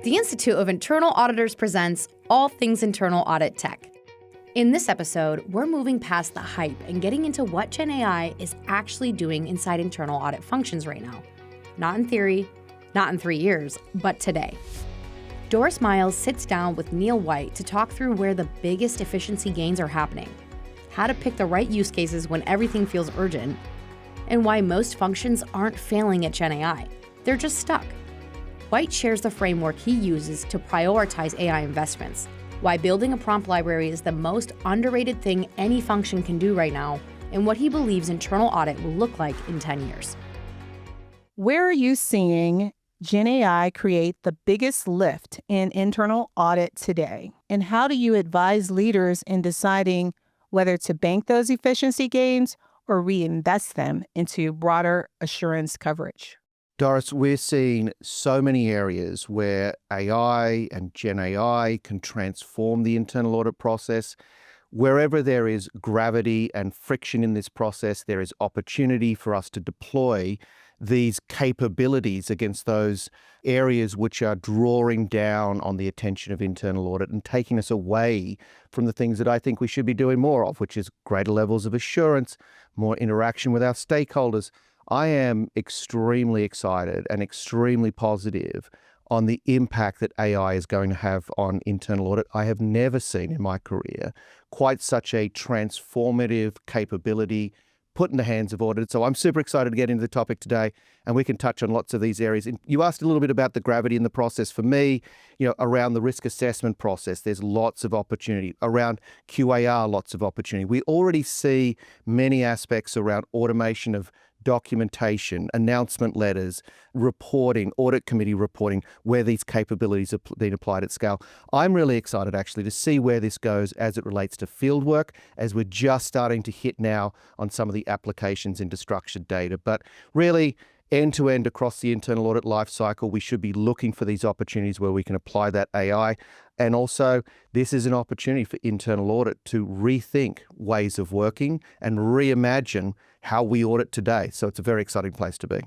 The Institute of Internal Auditors presents All Things Internal Audit Tech. In this episode, we're moving past the hype and getting into what GenAI is actually doing inside internal audit functions right now. Not in theory, not in 3 years, but today. Doris Myles sits down with Neil White to talk through where the biggest efficiency gains are happening, how to pick the right use cases when everything feels urgent, and why most functions aren't failing at GenAI. They're just stuck. White shares the framework he uses to prioritize AI investments, why building a prompt library is the most underrated thing any function can do right now, and what he believes internal audit will look like in 10 years. Where are you seeing GenAI create the biggest lift in internal audit today? And how do you advise leaders in deciding whether to bank those efficiency gains or reinvest them into broader assurance coverage? Doris, we're seeing so many areas where AI and GenAI can transform the internal audit process. Wherever there is gravity and friction in this process, there is opportunity for us to deploy these capabilities against those areas which are drawing down on the attention of internal audit and taking us away from the things that I think we should be doing more of, which is greater levels of assurance, more interaction with our stakeholders. I am extremely excited and extremely positive on the impact that AI is going to have on internal audit. I have never seen in my career quite such a transformative capability put in the hands of auditors. So I'm super excited to get into the topic today, and we can touch on lots of these areas. And you asked a little bit about the gravity in the process. For me, around the risk assessment process, there's lots of opportunity. Around QAR, lots of opportunity. We already see many aspects around automation of documentation, announcement letters, reporting, audit committee reporting, where these capabilities are being applied at scale. I'm really excited actually to see where this goes as it relates to field work, as we're just starting to hit now on some of the applications into structured data. But really, end-to-end across the internal audit lifecycle, we should be looking for these opportunities where we can apply that AI. And also, this is an opportunity for internal audit to rethink ways of working and reimagine how we audit today. So it's a very exciting place to be.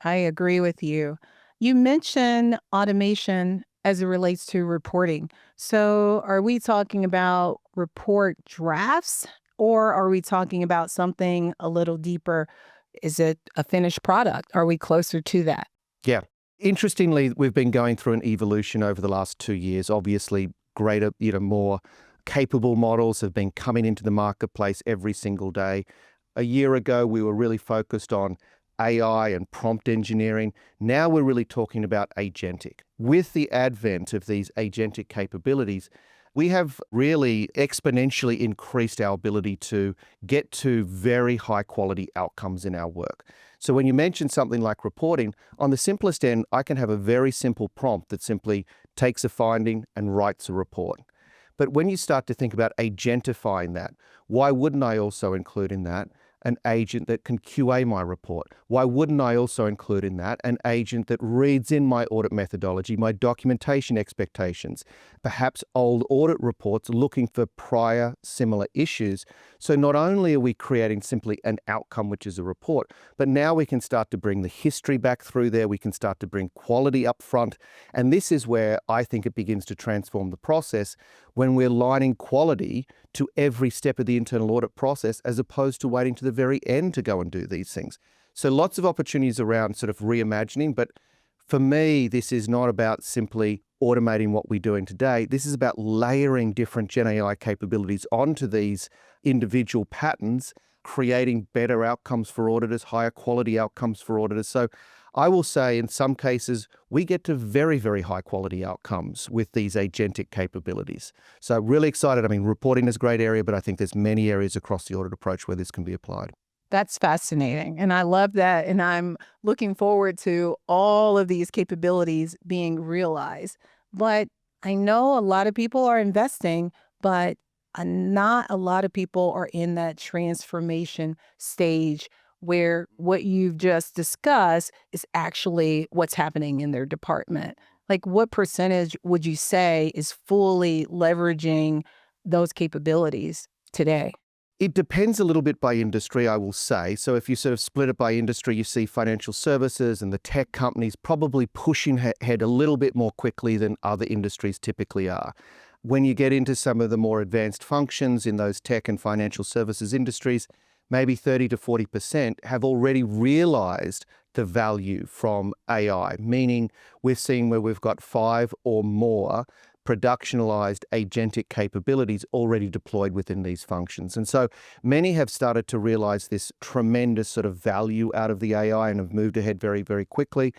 I agree with you. You mentioned automation as it relates to reporting. So are we talking about report drafts, or are we talking about something a little deeper? Is it a finished product? Are we closer to that? Yeah. Interestingly, we've been going through an evolution over the last 2 years. Obviously, greater, more capable models have been coming into the marketplace every single day. A year ago, we were really focused on AI and prompt engineering. Now we're really talking about agentic. With the advent of these agentic capabilities, we have really exponentially increased our ability to get to very high quality outcomes in our work. So when you mention something like reporting, on the simplest end, I can have a very simple prompt that simply takes a finding and writes a report. But when you start to think about agentifying that, why wouldn't I also include in that an agent that can QA my report? Why wouldn't I also include in that an agent that reads in my audit methodology, my documentation expectations, perhaps old audit reports looking for prior similar issues? So not only are we creating simply an outcome, which is a report, but now we can start to bring the history back through there. We can start to bring quality up front. And this is where I think it begins to transform the process, when we're lining quality to every step of the internal audit process, as opposed to waiting to the very end to go and do these things. So lots of opportunities around sort of reimagining, but for me, this is not about simply automating what we're doing today. This is about layering different GenAI capabilities onto these individual patterns, creating better outcomes for auditors, higher quality outcomes for auditors. So I will say in some cases, we get to very, very high quality outcomes with these agentic capabilities. So really excited. I mean, reporting is a great area, but I think there's many areas across the audit approach where this can be applied. That's fascinating. And I love that. And I'm looking forward to all of these capabilities being realized. But I know a lot of people are investing, but not a lot of people are in that transformation stage where what you've just discussed is actually what's happening in their department. Like, what percentage would you say is fully leveraging those capabilities today? It depends a little bit by industry, I will say. So if you sort of split it by industry, you see financial services and the tech companies probably pushing ahead a little bit more quickly than other industries typically are. When you get into some of the more advanced functions in those tech and financial services industries, maybe 30 to 40% have already realized the value from AI, meaning we're seeing where we've got 5 or more productionalized agentic capabilities already deployed within these functions. And so many have started to realize this tremendous sort of value out of the AI and have moved ahead very, very quickly.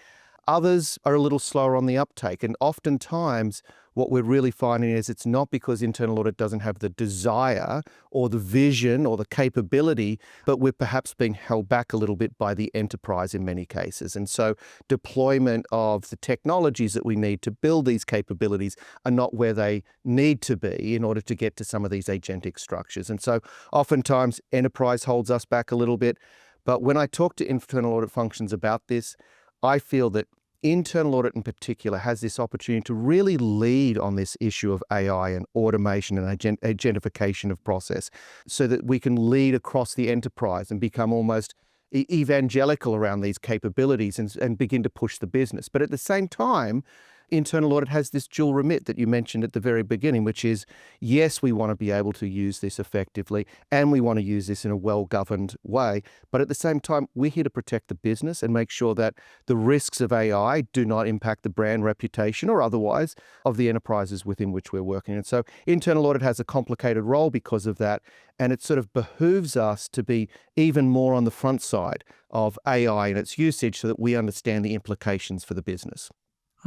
Others are a little slower on the uptake. And oftentimes, what we're really finding is it's not because internal audit doesn't have the desire or the vision or the capability, but we're perhaps being held back a little bit by the enterprise in many cases. And so deployment of the technologies that we need to build these capabilities are not where they need to be in order to get to some of these agentic structures. And so oftentimes enterprise holds us back a little bit. But when I talk to internal audit functions about this, I feel that internal audit in particular has this opportunity to really lead on this issue of AI and automation and agentification of process so that we can lead across the enterprise and become almost evangelical around these capabilities and begin to push the business. But at the same time, internal audit has this dual remit that you mentioned at the very beginning, which is, yes, we want to be able to use this effectively and we want to use this in a well-governed way. But at the same time, we're here to protect the business and make sure that the risks of AI do not impact the brand reputation or otherwise of the enterprises within which we're working. And so internal audit has a complicated role because of that. And it sort of behooves us to be even more on the front side of AI and its usage so that we understand the implications for the business.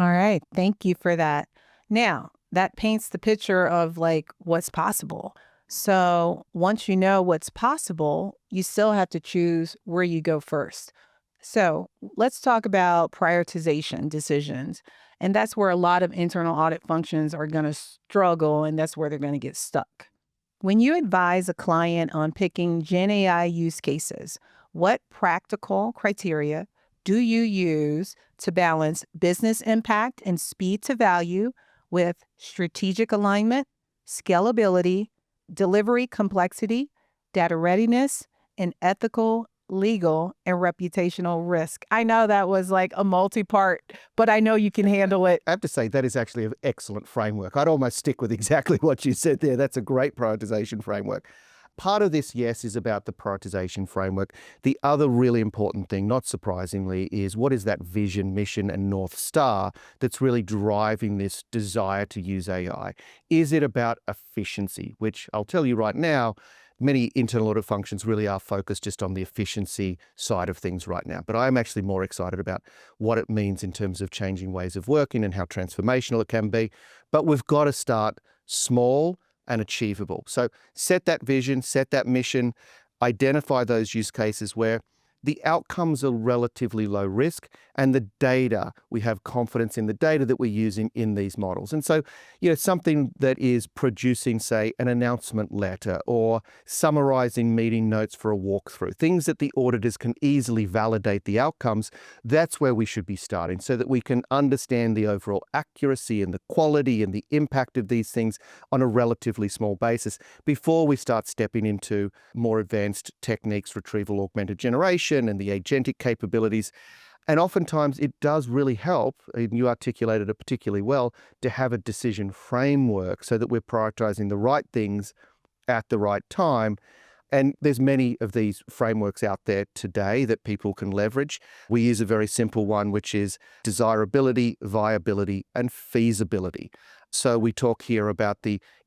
All right. Thank you for that. Now, that paints the picture of like what's possible. So once you know what's possible, you still have to choose where you go first. So let's talk about prioritization decisions. And that's where a lot of internal audit functions are going to struggle, and that's where they're going to get stuck. When you advise a client on picking GenAI use cases, what practical criteria do you use to balance business impact and speed to value with strategic alignment, scalability, delivery complexity, data readiness, and ethical, legal, and reputational risk? I know that was like a multi-part, but I know you can handle it. I have to say that is actually an excellent framework. I'd almost stick with exactly what you said there. That's a great prioritization framework. Part of this, yes, is about the prioritization framework. The other really important thing, not surprisingly, is what is that vision, mission, and North Star that's really driving this desire to use AI? Is it about efficiency, which I'll tell you right now, many internal audit functions really are focused just on the efficiency side of things right now. But I'm actually more excited about what it means in terms of changing ways of working and how transformational it can be. But we've got to start small and achievable. So set that vision, set that mission, identify those use cases where the outcomes are relatively low risk and the data, we have confidence in the data that we're using in these models. And so, something that is producing, say, an announcement letter or summarizing meeting notes for a walkthrough, things that the auditors can easily validate the outcomes, that's where we should be starting so that we can understand the overall accuracy and the quality and the impact of these things on a relatively small basis before we start stepping into more advanced techniques, retrieval augmented generation, and the agentic capabilities. And oftentimes it does really help, and you articulated it particularly well, to have a decision framework so that we're prioritizing the right things at the right time. And there's many of these frameworks out there today that people can leverage. We use a very simple one, which is desirability, viability, and feasibility. So we talk here about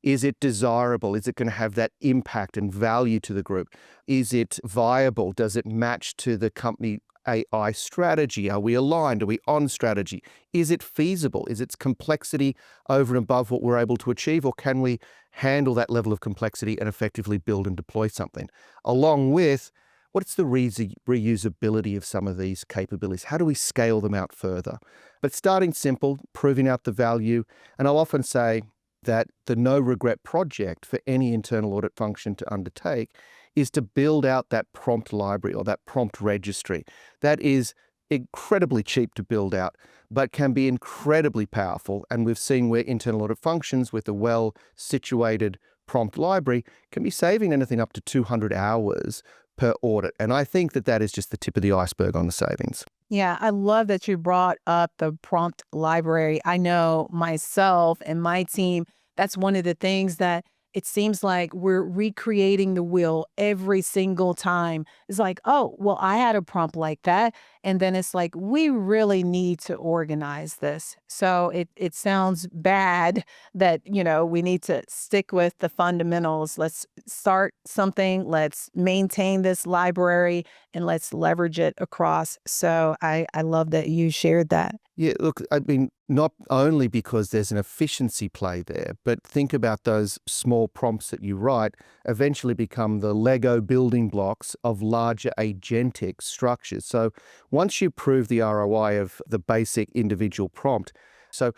is it desirable? Is it going to have that impact and value to the group? Is it viable? Does it match to the company AI strategy? Are we aligned? Are we on strategy? Is it feasible? Is its complexity over and above what we're able to achieve? Or can we handle that level of complexity and effectively build and deploy something? Along with, what's the reusability of some of these capabilities? How do we scale them out further? But starting simple, proving out the value. And I'll often say that the no regret project for any internal audit function to undertake is to build out that prompt library or that prompt registry. That is incredibly cheap to build out, but can be incredibly powerful. And we've seen where internal audit functions with a well-situated prompt library can be saving anything up to 200 hours per audit. And I think that that is just the tip of the iceberg on the savings. Yeah, I love that you brought up the prompt library. I know myself and my team, that's one of the things that it seems like we're recreating the wheel every single time. It's like, oh, well, I had a prompt like that. And then it's like, we really need to organize this. So it sounds bad that, we need to stick with the fundamentals. Let's start something, let's maintain this library, and let's leverage it across. So I love that you shared that. Yeah, look, I mean, not only because there's an efficiency play there, but think about those small prompts that you write eventually become the Lego building blocks of larger agentic structures. So once you prove the ROI of the basic individual prompt, so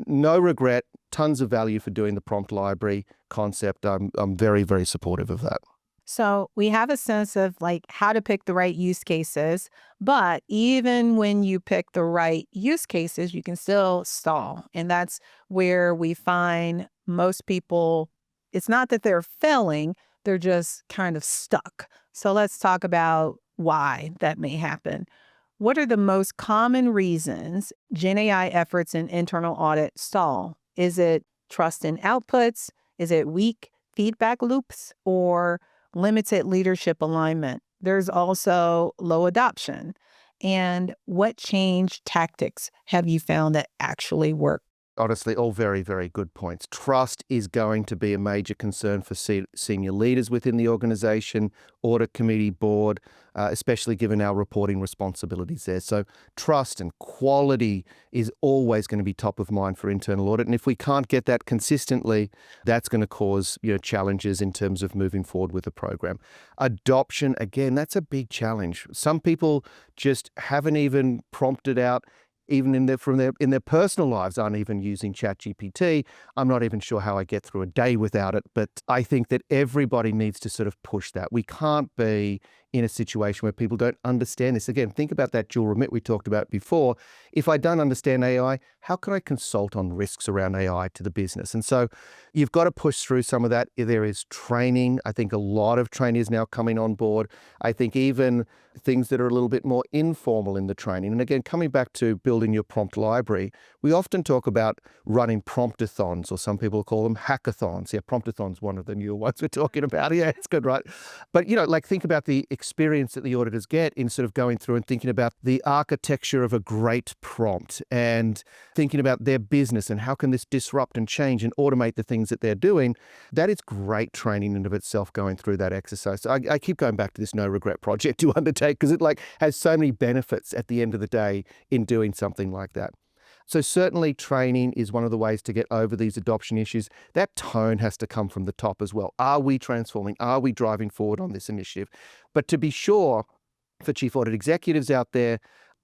no regret, tons of value for doing the prompt library concept. I'm very, very supportive of that. So we have a sense of like how to pick the right use cases, but even when you pick the right use cases, you can still stall. And that's where we find most people, it's not that they're failing, they're just kind of stuck. So let's talk about why that may happen. What are the most common reasons GenAI efforts in internal audit stall? Is it trust in outputs? Is it weak feedback loops or limited leadership alignment? There's also low adoption. And what change tactics have you found that actually work? Honestly, all very, very good points. Trust is going to be a major concern for senior leaders within the organization, audit committee, board, especially given our reporting responsibilities there. So trust and quality is always going to be top of mind for internal audit. And if we can't get that consistently, that's going to cause challenges in terms of moving forward with the program. Adoption, again, that's a big challenge. Some people just haven't even prompted out even in their personal lives, aren't even using ChatGPT. I'm not even sure how I get through a day without it, but I think that everybody needs to sort of push that. We can't be in a situation where people don't understand this. Again, think about that dual remit we talked about before. If I don't understand AI, how can I consult on risks around AI to the business? And so you've got to push through some of that. There is training. I think a lot of trainees now coming on board. I think even things that are a little bit more informal in the training. And again, coming back to building your prompt library, we often talk about running promptathons, or some people call them hackathons. Yeah, promptathon's one of the newer ones we're talking about. Yeah, it's good, right? But, think about the experience that the auditors get in sort of going through and thinking about the architecture of a great prompt and thinking about their business and how can this disrupt and change and automate the things that they're doing. That is great training in of itself going through that exercise. So I keep going back to this no regret project to undertake because it has so many benefits at the end of the day in doing something like that. So certainly training is one of the ways to get over these adoption issues. That tone has to come from the top as well. Are we transforming? Are we driving forward on this initiative? But to be sure, for chief audit executives out there,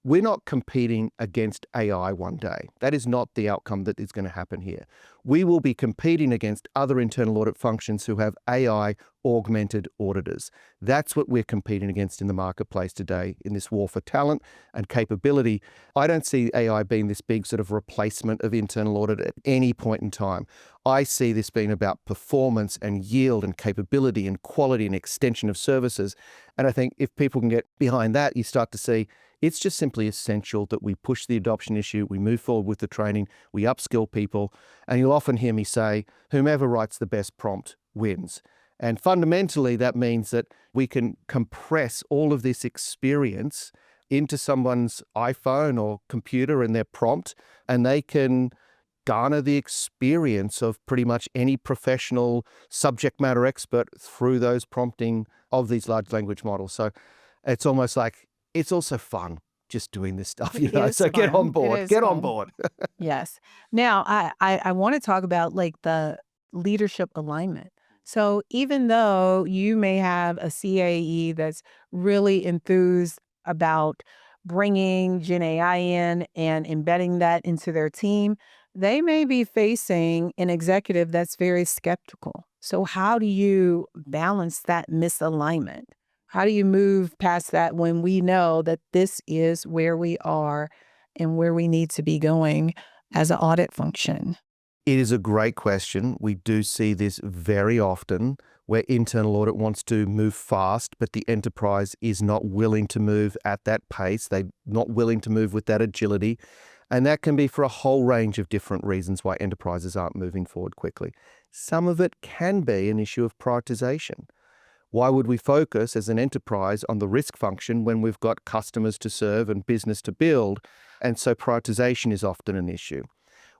we're not competing against AI one day. That is not the outcome that is going to happen here. We will be competing against other internal audit functions who have AI augmented auditors. That's what we're competing against in the marketplace today in this war for talent and capability. I don't see AI being this big sort of replacement of internal audit at any point in time. I see this being about performance and yield and capability and quality and extension of services. And I think if people can get behind that, you start to see it's just simply essential that we push the adoption issue, we move forward with the training, we upskill people. And you'll often hear me say, whomever writes the best prompt wins. And fundamentally, that means that we can compress all of this experience into someone's iPhone or computer and their prompt, and they can garner the experience of pretty much any professional subject matter expert through those prompting of these large language models. So it's almost like it's also fun just doing this stuff, so get on board, get on board. Yes. Now, I want to talk about the leadership alignment. So even though you may have a CAE that's really enthused about bringing GenAI in and embedding that into their team, they may be facing an executive that's very skeptical. So how do you balance that misalignment? How do you move past that when we know that this is where we are and where we need to be going as an audit function? It is a great question. We do see this very often where internal audit wants to move fast, but the enterprise is not willing to move at that pace. They're not willing to move with that agility. And that can be for a whole range of different reasons why enterprises aren't moving forward quickly. Some of it can be an issue of prioritization. Why would we focus as an enterprise on the risk function when we've got customers to serve and business to build? And so prioritization is often an issue.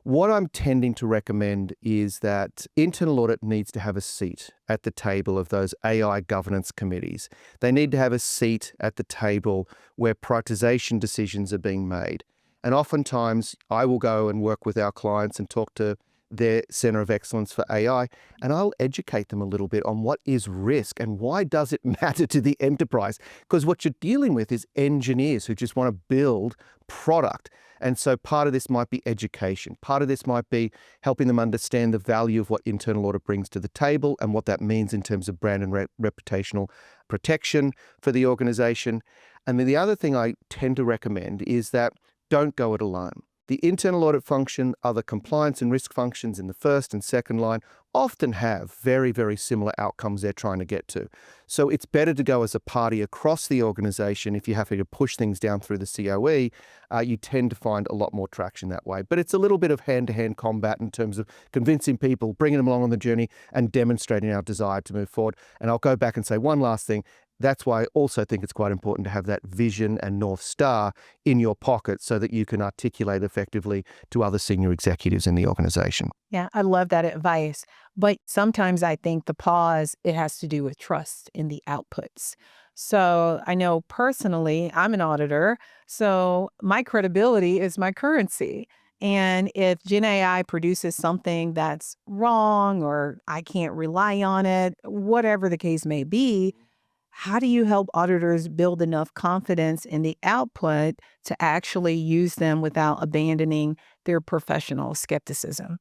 What I'm tending to recommend is that internal audit needs to have a seat at the table of those AI governance committees. They need to have a seat at the table where prioritization decisions are being made. And oftentimes I will go and work with our clients and talk to their Center of Excellence for AI, and I'll educate them a little bit on what is risk and why does it matter to the enterprise? Because what you're dealing with is engineers who just want to build product. And so part of this might be education. Part of this might be helping them understand the value of what internal audit brings to the table and what that means in terms of brand and reputational protection for the organization. And then the other thing I tend to recommend is that don't go it alone. The internal audit function, other compliance and risk functions in the first and second line often have very, very similar outcomes they're trying to get to. So it's better to go as a party across the organization. If you have to push things down through the COE, you tend to find a lot more traction that way. But it's a little bit of hand-to-hand combat in terms of convincing people, bringing them along on the journey and demonstrating our desire to move forward. And I'll go back and say one last thing. That's why I also think it's quite important to have that vision and North Star in your pocket so that you can articulate effectively to other senior executives in the organization. Yeah, I love that advice. But sometimes I think the pause, it has to do with trust in the outputs. So I know personally, I'm an auditor, so my credibility is my currency. And if GenAI produces something that's wrong or I can't rely on it, whatever the case may be, how do you help auditors build enough confidence in the output to actually use them without abandoning their professional skepticism?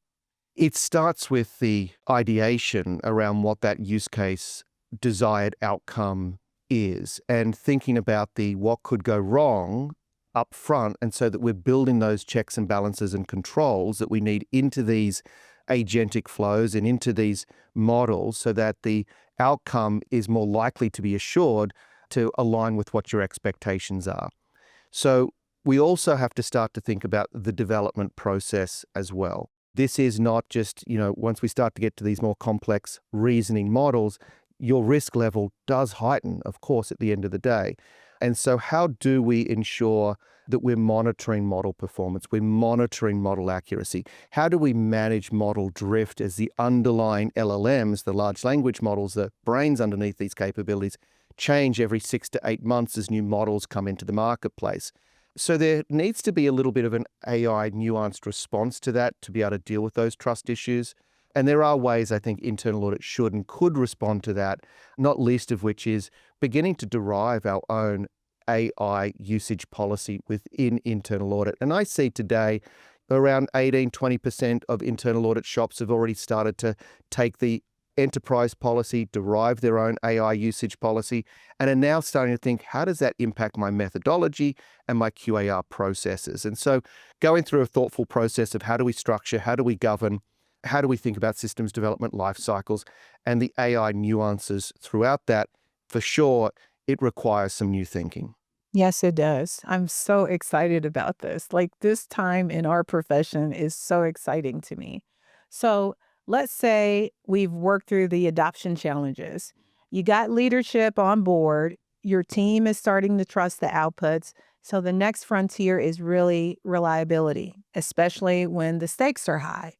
It starts with the ideation around what that use case desired outcome is and thinking about the what could go wrong up front, and so that we're building those checks and balances and controls that we need into these agentic flows and into these models so that the outcome is more likely to be assured to align with what your expectations are. So we also have to start to think about the development process as well. This is not just, once we start to get to these more complex reasoning models, your risk level does heighten, of course, at the end of the day. And so how do we ensure that we're monitoring model performance, we're monitoring model accuracy? How do we manage model drift as the underlying LLMs, the large language models, the brains underneath these capabilities, change every 6 to 8 months as new models come into the marketplace? So there needs to be a little bit of an AI nuanced response to that to be able to deal with those trust issues. And there are ways I think internal audit should and could respond to that, not least of which is beginning to derive our own AI usage policy within internal audit. And I see today around 18-20% of internal audit shops have already started to take the enterprise policy, derive their own AI usage policy, and are now starting to think, how does that impact my methodology and my QAR processes? And so going through a thoughtful process of how do we structure, how do we govern, how do we think about systems development life cycles and the AI nuances throughout that, for sure, it requires some new thinking. Yes, it does. I'm so excited about this. Like this time in our profession is so exciting to me. So let's say we've worked through the adoption challenges. You got leadership on board. Your team is starting to trust the outputs. So the next frontier is really reliability, especially when the stakes are high.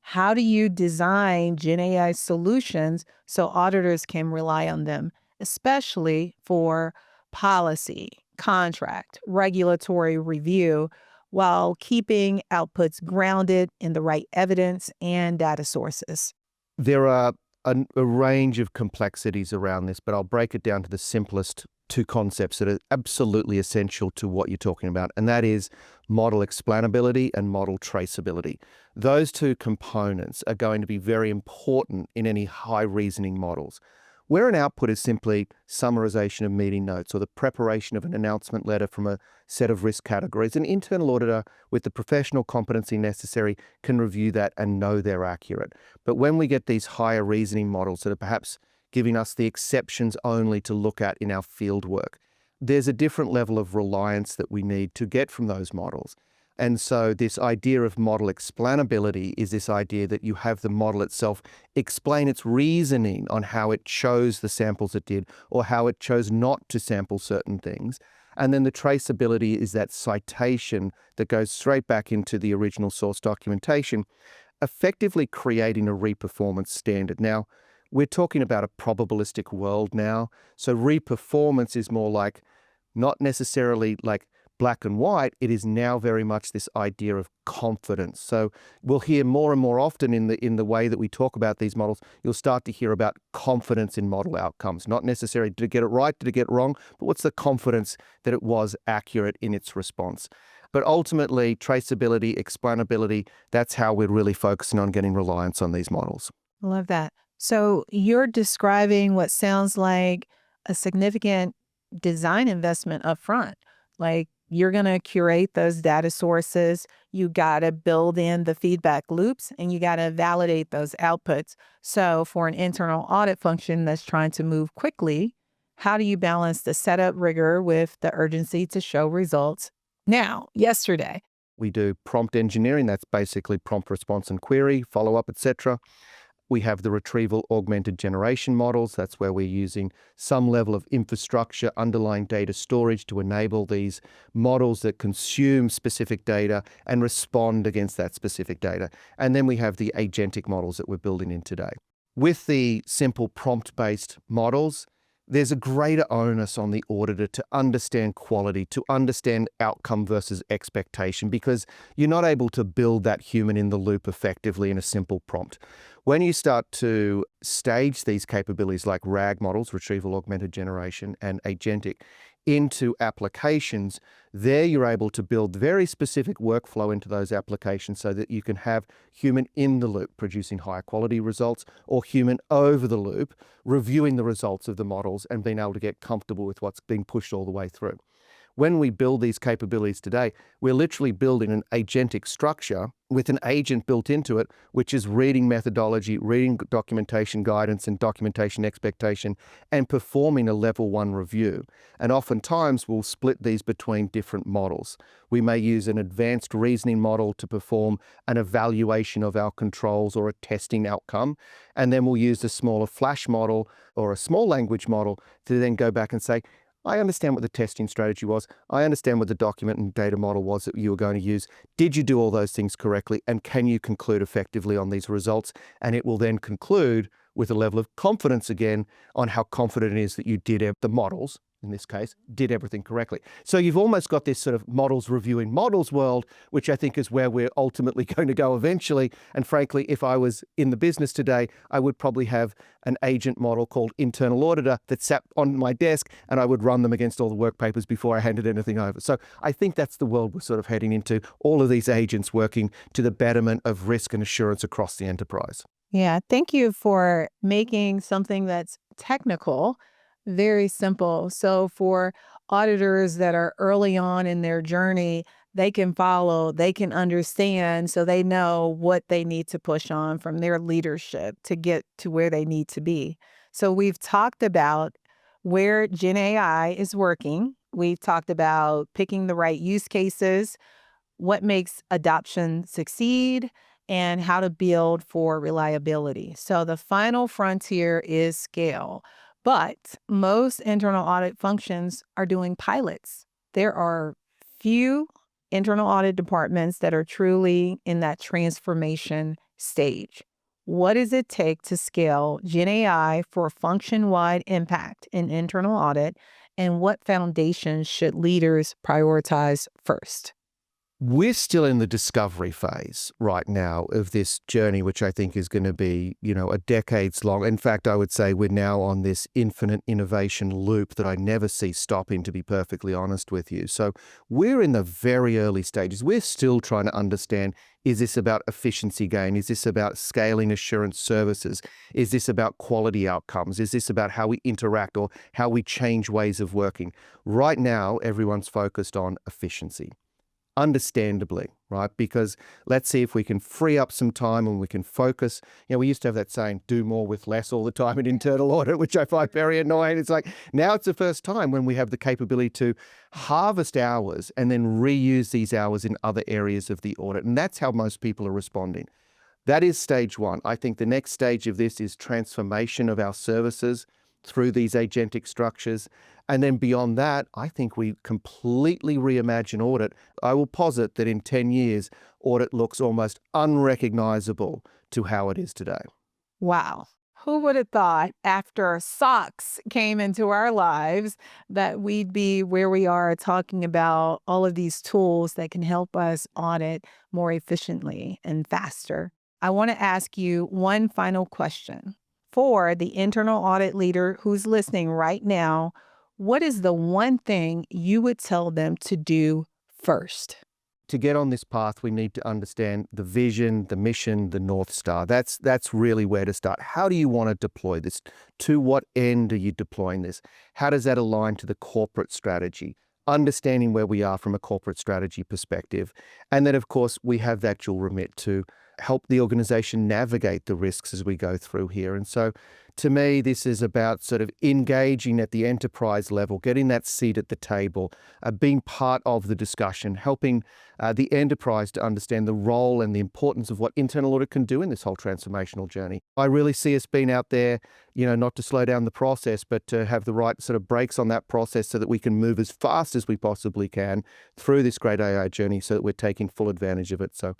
How do you design GenAI solutions so auditors can rely on them, especially for policy, contract, regulatory review, while keeping outputs grounded in the right evidence and data sources? There are a range of complexities around this, but I'll break it down to the simplest two concepts that are absolutely essential to what you're talking about, and that is model explainability and model traceability. Those two components are going to be very important in any high reasoning models. where an output is simply summarization of meeting notes or the preparation of an announcement letter from a set of risk categories, an internal auditor with the professional competency necessary can review that and know they're accurate. But when we get these higher reasoning models that are perhaps giving us the exceptions only to look at in our field work, there's a different level of reliance that we need to get from those models. And so this idea of model explainability is this idea that you have the model itself explain its reasoning on how it chose the samples it did or how it chose not to sample certain things. And then the traceability is that citation that goes straight back into the original source documentation, effectively creating a reperformance standard. Now, we're talking about a probabilistic world now. So reperformance is more like not necessarily like black and white. It is now very much this idea of confidence. So we'll hear more and more often in the way that we talk about these models, you'll start to hear about confidence in model outcomes. Not necessarily did it get it right, did it get it wrong, but what's the confidence that it was accurate in its response? But ultimately, traceability, explainability, that's how we're really focusing on getting reliance on these models. I love that. So you're describing what sounds like a significant design investment up front. Like you're going to curate those data sources. You got to build in the feedback loops and you got to validate those outputs. So for an internal audit function that's trying to move quickly, how do you balance the setup rigor with the urgency to show results now, yesterday? We do prompt engineering. That's basically prompt response and query, follow-up, etc. We have the retrieval augmented generation models. That's where we're using some level of infrastructure, underlying data storage to enable these models that consume specific data and respond against that specific data. And then we have the agentic models that we're building in today. With the simple prompt-based models, there's a greater onus on the auditor to understand quality, to understand outcome versus expectation, because you're not able to build that human in the loop effectively in a simple prompt. When you start to stage these capabilities like RAG models, retrieval augmented generation, and agentic, into applications, there you're able to build very specific workflow into those applications so that you can have human in the loop producing higher quality results or human over the loop reviewing the results of the models and being able to get comfortable with what's being pushed all the way through. When we build these capabilities today, we're literally building an agentic structure with an agent built into it, which is reading methodology, reading documentation guidance and documentation expectation, and performing a level 1 review. And oftentimes we'll split these between different models. We may use an advanced reasoning model to perform an evaluation of our controls or a testing outcome. And then we'll use a smaller flash model or a small language model to then go back and say, I understand what the testing strategy was. I understand what the document and data model was that you were going to use. Did you do all those things correctly? And can you conclude effectively on these results? And it will then conclude with a level of confidence again on how confident it is that you did the models, in this case, did everything correctly. So you've almost got this sort of models reviewing models world, which I think is where we're ultimately going to go eventually. And frankly, if I was in the business today, I would probably have an agent model called internal auditor that sat on my desk and I would run them against all the work papers before I handed anything over. So I think that's the world we're sort of heading into, all of these agents working to the betterment of risk and assurance across the enterprise. Yeah, thank you for making something that's technical very simple. So for auditors that are early on in their journey, they can follow, they can understand, so they know what they need to push on from their leadership to get to where they need to be. So we've talked about where GenAI is working. We've talked about picking the right use cases, what makes adoption succeed, and how to build for reliability. So the final frontier is scale. But most internal audit functions are doing pilots. There are few internal audit departments that are truly in that transformation stage. What does it take to scale GenAI for function-wide impact in internal audit, and what foundations should leaders prioritize first? We're still in the discovery phase right now of this journey, which I think is going to be, a decades long. In fact, I would say we're now on this infinite innovation loop that I never see stopping, to be perfectly honest with you. So we're in the very early stages. We're still trying to understand, is this about efficiency gain? Is this about scaling assurance services? Is this about quality outcomes? Is this about how we interact or how we change ways of working? Right now, everyone's focused on efficiency. Understandably, right? Because let's see if we can free up some time and we can focus. We used to have that saying, do more with less all the time in internal audit, which I find very annoying. It's like, now it's the first time when we have the capability to harvest hours and then reuse these hours in other areas of the audit. And that's how most people are responding. That is stage one. I think the next stage of this is transformation of our services through these agentic structures. And then beyond that, I think we completely reimagine audit. I will posit that in 10 years, audit looks almost unrecognizable to how it is today. Wow. Who would have thought after SOX came into our lives that we'd be where we are talking about all of these tools that can help us audit more efficiently and faster? I want to ask you one final question. For the internal audit leader who's listening right now, what is the one thing you would tell them to do first? To get on this path, we need to understand the vision, the mission, the North Star. That's really where to start. How do you want to deploy this? To what end are you deploying this? How does that align to the corporate strategy? Understanding where we are from a corporate strategy perspective. And then, of course, we have that dual remit to help the organization navigate the risks as we go through here. And so to me, this is about sort of engaging at the enterprise level, getting that seat at the table, being part of the discussion, helping the enterprise to understand the role and the importance of what internal audit can do in this whole transformational journey. I really see us being out there, not to slow down the process, but to have the right sort of brakes on that process so that we can move as fast as we possibly can through this great AI journey so that we're taking full advantage of it. So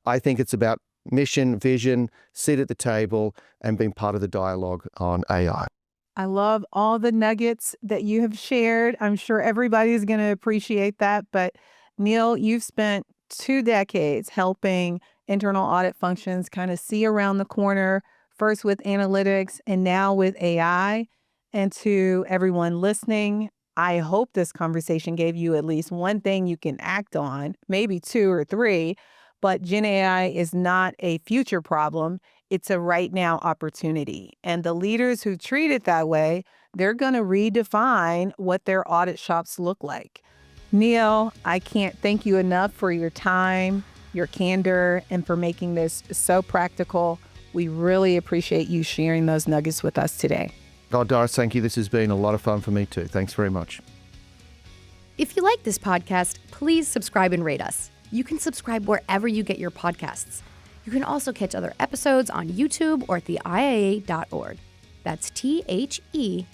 I think it's about mission, vision, sit at the table, and being part of the dialogue on AI. I love all the nuggets that you have shared. I'm sure everybody's going to appreciate that. But Neil, you've spent 2 decades helping internal audit functions kind of see around the corner, first with analytics and now with AI. And to everyone listening, I hope this conversation gave you at least one thing you can act on, maybe 2 or 3. But GenAI is not a future problem. It's a right now opportunity. And the leaders who treat it that way, they're going to redefine what their audit shops look like. Neil, I can't thank you enough for your time, your candor, and for making this so practical. We really appreciate you sharing those nuggets with us today. Oh, Doris, thank you. This has been a lot of fun for me too. Thanks very much. If you like this podcast, please subscribe and rate us. You can subscribe wherever you get your podcasts. You can also catch other episodes on YouTube or at theiia.org. That's THEIIA.org.